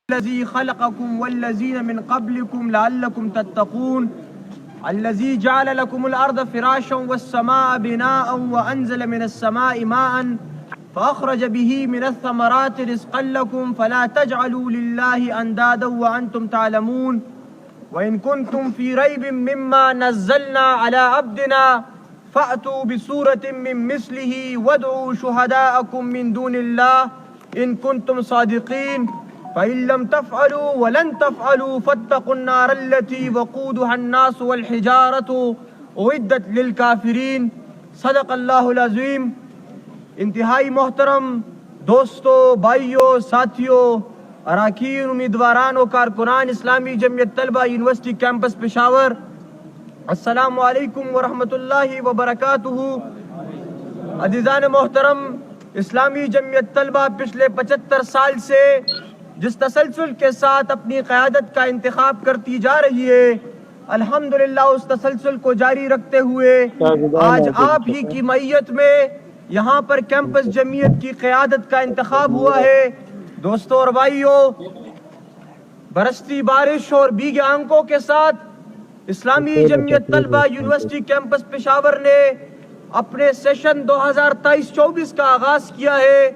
الذي خلقكم والذين من قبلكم لعلكم تتقون الذي جعل لكم الأرض فراشا والسماء بناء وأنزل من السماء ماء فأخرج به من الثمرات رزقا لكم فلا تجعلوا لله أندادا وأنتم تعلمون وإن كنتم في ريب مما نزلنا على عبدنا فأتوا بسورة من مثله وادعوا شهداءكم من دون الله إن كنتم صادقين فإن لم تفعلوا ولن تفعلوا فاتقوا النار التي وقودها الناس والحجارة أعدت للكافرين صدق اللہ العظیم۔ انتہائی محترم دوستو، بھائیو، ساتھیو، اراکین، امیدواران و کارکنان اسلامی جمعیت طلبہ یونیورسٹی کیمپس پشاور، السلام علیکم ورحمۃ اللہ وبرکاتہ۔ عزیزان محترم، اسلامی جمعیت طلبہ پچھلے 75 سال سے جس تسلسل کے ساتھ اپنی قیادت کا انتخاب کرتی جا رہی ہے، الحمدللہ اس تسلسل کو جاری رکھتے ہوئے آج آپ ہی کی معیت میں یہاں پر کیمپس جمعیت کی قیادت کا انتخاب ہوا ہے۔ دوستو اور بھائیو، برستی بارش اور بھیگے آنکھوں کے ساتھ اسلامی جمعیت طلبہ یونیورسٹی کیمپس پشاور نے اپنے سیشن 2023-24 کا آغاز کیا ہے۔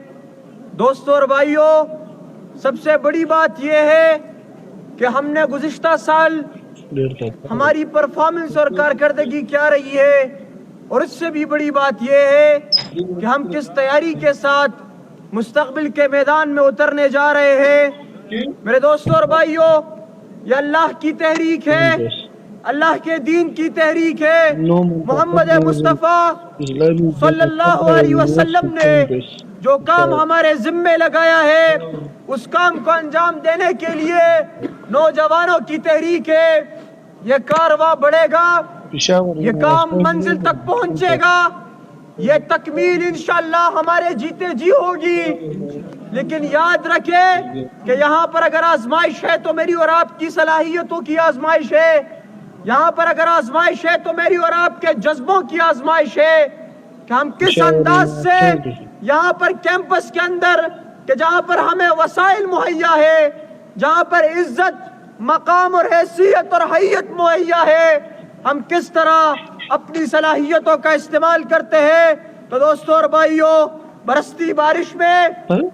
دوستو اور بھائیو، سب سے بڑی بات یہ ہے کہ ہم نے گزشتہ سال ہماری پرفارمنس اور کارکردگی کیا رہی ہے، اور اس سے بھی بڑی بات یہ ہے کہ ہم کس تیاری کے ساتھ مستقبل کے میدان میں اترنے جا رہے ہیں۔ میرے دوستو اور بھائیو، یہ اللہ کی تحریک ہے، اللہ کے دین کی تحریک ہے۔ محمد مصطفیٰ صلی اللہ علیہ وسلم نے جو کام ہمارے ذمے لگایا ہے، اس کام کو انجام دینے کے لیے نوجوانوں کی تحریک ہے۔ یہ کارواں بڑھے گا، یہ کام منزل تک پہنچے گا، یہ تکمیل انشاءاللہ ہمارے جیتے جی ہوگی۔ لیکن یاد رکھیں کہ یہاں پر اگر آزمائش ہے تو میری اور آپ کی صلاحیتوں کی آزمائش ہے، یہاں پر اگر آزمائش ہے تو میری اور آپ کے جذبوں کی آزمائش ہے کہ ہم کس انداز سے یہاں پر کیمپس کے اندر، کہ جہاں پر ہمیں وسائل مہیا ہے، جہاں پر عزت، مقام اور حیثیت اور حیت مہیا ہے، ہم کس طرح اپنی صلاحیتوں کا استعمال کرتے ہیں۔ تو دوستو اور بھائیو، برستی بارش میں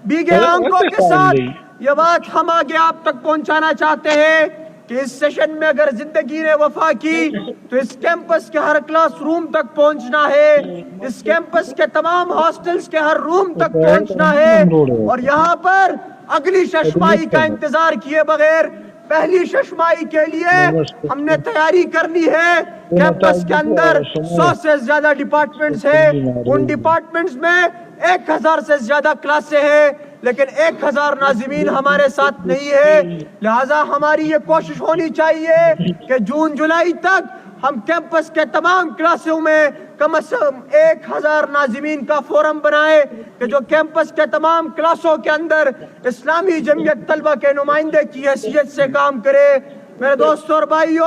بھیگے آنکھوں کے ساتھ یہ بات ہم آگے آپ تک پہنچانا چاہتے ہیں کہ اس سیشن میں اگر زندگی نے وفا کی تو اس کیمپس کے ہر کلاس روم تک پہنچنا ہے، اس کیمپس کے تمام ہاسٹلز کے ہر روم تک پہنچنا ہے، اور یہاں پر اگلی ششمائی کا انتظار کیے بغیر پہلی ششمائی کے لیے ہم نے تیاری کرنی ہے۔ کیمپس کے اندر 100 سے زیادہ ڈپارٹمنٹس ہیں، ان ڈپارٹمنٹس میں 1000 سے زیادہ کلاسیں ہیں، لیکن 1000 ناظمین ہمارے ساتھ نہیں ہے۔ لہٰذا ہماری یہ کوشش ہونی چاہیے کہ جون جولائی تک ہم کیمپس کے تمام کلاسوں میں کم از کم 1000 ناظمین کا فورم بنائے کہ جو کیمپس کے تمام کلاسوں کے اندر اسلامی جمعیت طلبہ کے نمائندے کی حیثیت سے کام کرے۔ میرے دوستو اور بھائیو،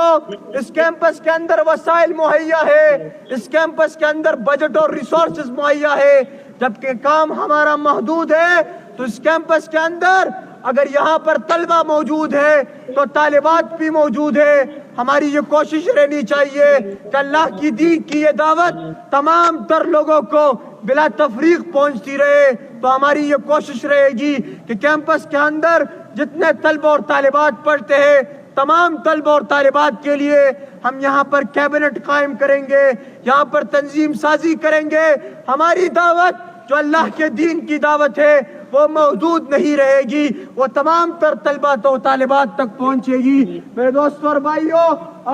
اس کیمپس کے اندر وسائل مہیا ہے، اس کیمپس کے اندر بجٹ اور ریسورسز مہیا ہے، جبکہ کام ہمارا محدود ہے۔ تو اس کیمپس کے اندر اگر یہاں پر طلبہ موجود ہے تو طالبات بھی موجود ہے۔ ہماری یہ کوشش رہنی چاہیے کہ اللہ کی دین کی یہ دعوت تمام تر لوگوں کو بلا تفریق پہنچتی رہے۔ تو ہماری یہ کوشش رہے گی کہ کیمپس کے اندر جتنے طلبہ اور طالبات پڑھتے ہیں، تمام طلبہ اور طالبات کے لیے ہم یہاں پر کیبنٹ قائم کریں گے، یہاں پر تنظیم سازی کریں گے۔ ہماری دعوت جو اللہ کے دین کی دعوت ہے وہ محدود نہیں رہے گی، وہ تمام تر طلبہ و طالبات تک پہنچے گی۔ میرے دوستو اور بھائیو،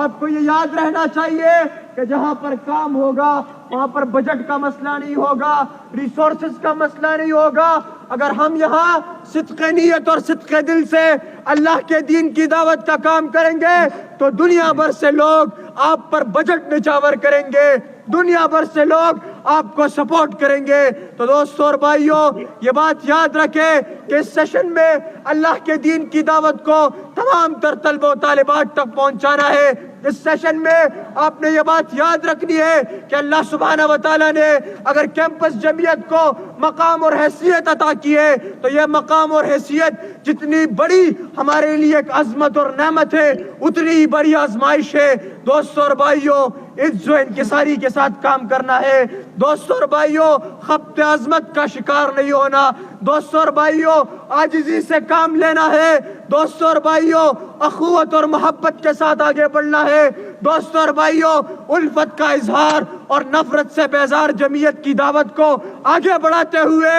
آپ کو یہ یاد رہنا چاہیے کہ جہاں پر کام ہوگا وہاں پر بجٹ کا مسئلہ نہیں ہوگا، ریسورسز کا مسئلہ نہیں ہوگا۔ اگر ہم یہاں صدق نیت اور صدق دل سے اللہ کے دین کی دعوت کا کام کریں گے تو دنیا بھر سے لوگ آپ پر بجٹ نچاور کریں گے، دنیا بھر سے لوگ آپ کو سپورٹ کریں گے۔ تو دوستوں اور بھائیوں، یہ بات یاد رکھیں کہ اس سیشن میں اللہ کے دین کی دعوت کو تمام تر طلبہ و طالبات تک پہنچانا ہے۔ اس سیشن میں آپ نے یہ بات یاد رکھنی ہے کہ اللہ سبحانہ و تعالیٰ نے اگر کیمپس جمعیت کو مقام اور حیثیت عطا کی ہے تو یہ مقام اور حیثیت جتنی بڑی ہمارے لیے ایک عظمت اور نعمت ہے، اتنی ہی بڑی آزمائش ہے۔ دوستوں اور بھائیوں، عز و انکساری کے ساتھ کام کرنا ہے۔ دوستوں اور بھائیوں، خبط عظمت کا شکار نہیں ہونا۔ دوستوں اور بھائیوں، عاجزی سے کام لینا ہے۔ دوستوں اور بھائیوں، اخوت اور محبت کے ساتھ آگے بڑھنا ہے۔ دوستوں اور بھائیوں، الفت کا اظہار اور نفرت سے بیزار جمعیت کی دعوت کو آگے بڑھاتے ہوئے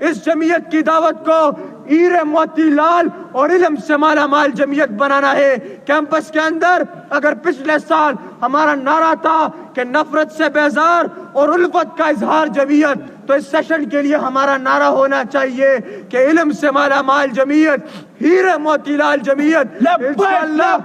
اس جمعیت کی دعوت کو ہیرے موتی لال اور علم سے مالا مال جمعیت بنانا ہے۔ کیمپس کے اندر اگر پچھلے سال ہمارا نعرہ تھا کہ نفرت سے بیزار اور الفت کا اظہار جمعیت، تو اس سیشن کے لیے ہمارا نعرہ ہونا چاہیے کہ علم سے مالا مال جمعیت، ہیرے موتی لال جمعیت۔ انشاءاللہ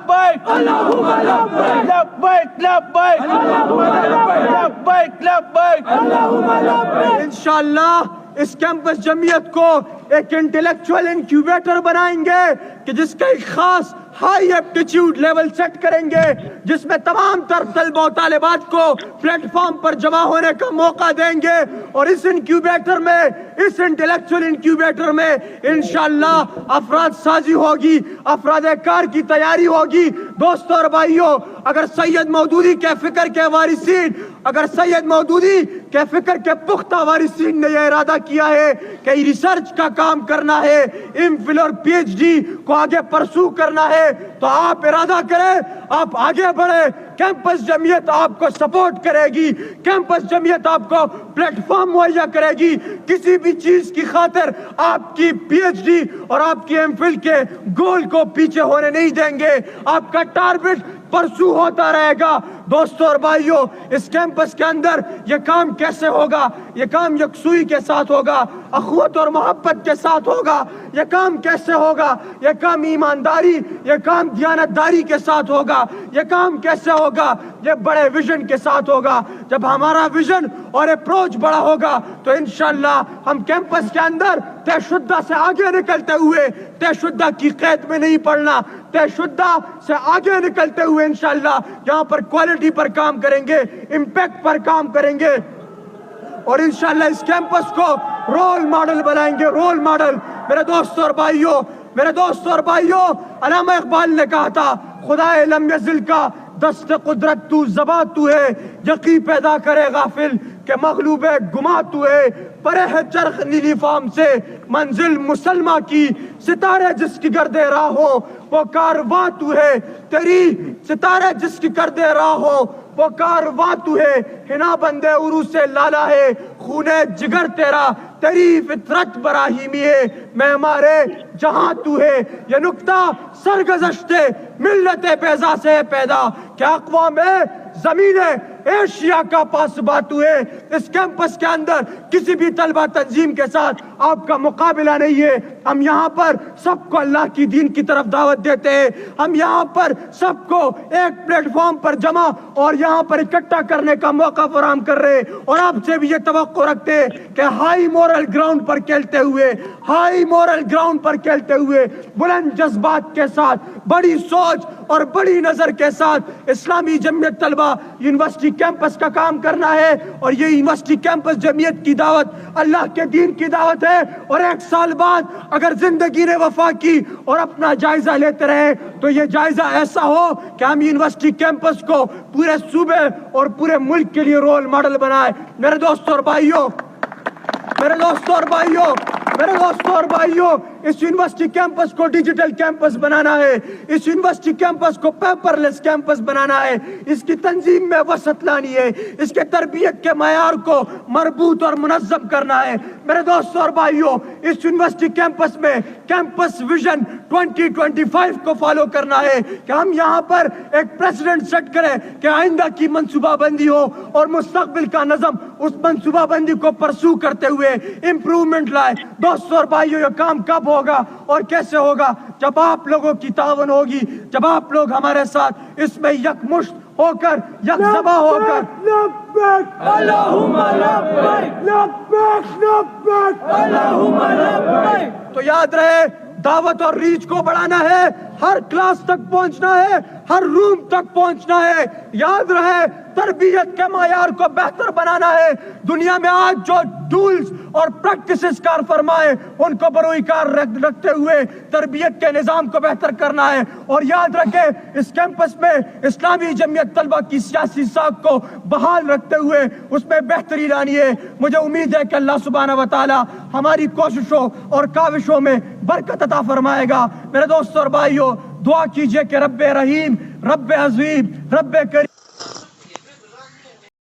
انشاءاللہ اس کیمپس جمعیت کو ایک انٹلیکچوئل انکیوبیٹر بنائیں گے کہ جس کا ایک خاص ہائی ایپٹیچیوڈ لیول سیٹ کریں گے، جس میں تمام تر طلبہ و طالبات کو پلیٹ فارم پر جمع ہونے کا موقع دیں گے، اور اس انکیوبیٹر میں، اس انٹلیکچوئل انکیوبیٹر میں انشاءاللہ افراد سازی ہوگی، افراد کار کی تیاری ہوگی۔ دوستوں اور بھائیوں، اگر سید مودودی کے فکر کے وارثین، اگر سید مودودی کے فکر کے پختہ وارثین نے یہ ارادہ کیا ہے کہ ریسرچ کا کام کرنا ہے، ایم فل اور پی ایچ ڈی کو آگے پرسو کرنا ہے، تو آپ ارادہ کریں، آپ آگے بڑھیں۔ کیمپس جمعیت آپ کو سپورٹ کرے گی، کیمپس جمعیت آپ کو پلیٹ فارم مہیا کرے گی۔ کسی بھی چیز کی خاطر آپ کی پی ایچ ڈی اور آپ کی ایم فل کے گول کو پیچھے ہونے نہیں دیں گے، آپ کا ٹارگٹ پرسو ہوتا رہے گا۔ دوستوں اور بھائیوں، اس کیمپس کے اندر یہ کام کیسے ہوگا؟ یہ کام یکسوئی کے ساتھ ہوگا، اخوت اور محبت کے ساتھ ہوگا۔ یہ کام کیسے ہوگا؟ یہ کام ایمانداری، یہ کام دیانتداری کے ساتھ ہوگا۔ یہ کام کیسے ہوگا؟ یہ بڑے ویژن کے ساتھ ہوگا۔ جب ہمارا ویژن اور اپروچ بڑا ہوگا تو انشاءاللہ ہم کیمپس کے اندر طے شدہ سے آگے نکلتے ہوئے، طے شدہ کی قید میں نہیں پڑنا، طے شدہ سے آگے نکلتے ہوئے انشاءاللہ یہاں پر کوالٹی پر کام کریں گے، امپیکٹ پر کام کریں گے، اور انشاءاللہ اس کیمپس کو رول ماڈل بنائیں گے، رول ماڈل۔ میرے دوستوں اور بھائیوں، میرے دوستوں اور بھائیوں، علامہ اقبال نے کہا تھا، خدائے لم یزل کا دست قدرت تو زباں تو ہے، یقین پیدا کرے غافل کہ مغلوب گما تو ہے، پرے ہے چرخ نیلی فام سے منزل مسلمہ کی، ستارے جس کی گردے راہ ہو وہ کارواں تو ہے، تیری ستارے جس کی گردے راہ ہو وہ کارواں تو ہے، ہنا بندے عروس لالا ہے خونے جگر تیرا، تیری فطرت براہیمی ہے معمارے جہاں تو ہے۔ یہ نکتہ سرگزشت ملت بیضا سے پیدا کہ اقوام زمین ایشیا کا پاسباتو ہے۔ اس کیمپس کے اندر کسی بھی طلبہ تنظیم کے ساتھ آپ کا مقابلہ نہیں ہے۔ ہم یہاں پر سب کو اللہ کی دین کی طرف دعوت دیتے ہیں، ہم یہاں پر سب کو ایک پلیٹ فارم پر جمع اور یہاں پر اکٹھا کرنے کا موقع فراہم کر رہے ہیں، اور آپ سے بھی یہ توقع رکھتے ہیں کہ ہائی مورل گراؤنڈ پر کھیلتے ہوئے، ہائی مورل گراؤنڈ پر کھیلتے ہوئے، بلند جذبات کے ساتھ، بڑی سوچ اور بڑی نظر کے ساتھ اسلامی جمعیت طلبہ یونیورسٹی کیمپس کا کام کرنا ہے۔ اور یہ یونیورسٹی کیمپس جمعیت کی دعوت اللہ کے دین کی دعوت ہے، اور ایک سال بعد اگر زندگی نے وفا کی اور اپنا جائزہ لیتے رہے تو یہ جائزہ ایسا ہو کہ ہم یونیورسٹی کیمپس کو پورے صوبے اور پورے ملک کے لیے رول ماڈل بنائے۔ میرے دوستوں اور بھائیوں، میرے دوستوں اور بھائیوں، میرے دوستوں اور بھائیوں، اس یونیورسٹی کیمپس کو ڈیجیٹل کیمپس بنانا ہے، اس یونیورسٹی کیمپس کو پیپر لیس کیمپس بنانا ہے، اس کی تنظیم میں وسعت لانی ہے، اس کے تربیت کے معیار کو مربوط اور منظم کرنا ہے۔ میرے دوستوں اور بھائیوں، اس یونیورسٹی کیمپس میں کیمپس ویژن 2025 کو فالو کرنا ہے کہ ہم یہاں پر ایک پریسیڈنٹ سیٹ کریں کہ آئندہ کی منصوبہ بندی ہو اور مستقبل کا نظم اس منصوبہ بندی کو پرسو کرتے ہوئے امپرومنٹ لائے۔ دوستوں اور بھائیوں، یہ کام کب ہوگا اور کیسے ہوگا؟ جب آپ لوگوں کی تعاون ہوگی، جب آپ لوگ ہمارے ساتھ اس میں یکمشت ہو کر یکزبا ہو کر لبیک اللہم لبیک لبیک لبیک اللہم لبیک. تو یاد رہے دعوت اور ریچ کو بڑھانا ہے, ہر کلاس تک پہنچنا ہے, ہر روم تک پہنچنا ہے. یاد رہے تربیت کے معیار کو بہتر بنانا ہے. دنیا میں آج جو ٹولز اور پریکٹسز کار فرمائے ان کو بروئی کار رکھتے ہوئے تربیت کے نظام کو بہتر کرنا ہے. اور یاد رکھیں اس کیمپس میں اسلامی جمعیت طلبہ کی سیاسی ساکھ کو بحال رکھتے ہوئے اس میں بہتری لانی ہے. مجھے امید ہے کہ اللہ سبحانہ و تعالی ہماری کوششوں اور کاوشوں میں برکت عطا فرمائے گا. میرے دوستوں اور بھائیوں, دعا کیجئے کہ رب رحیم, رب عظیم, رب کریم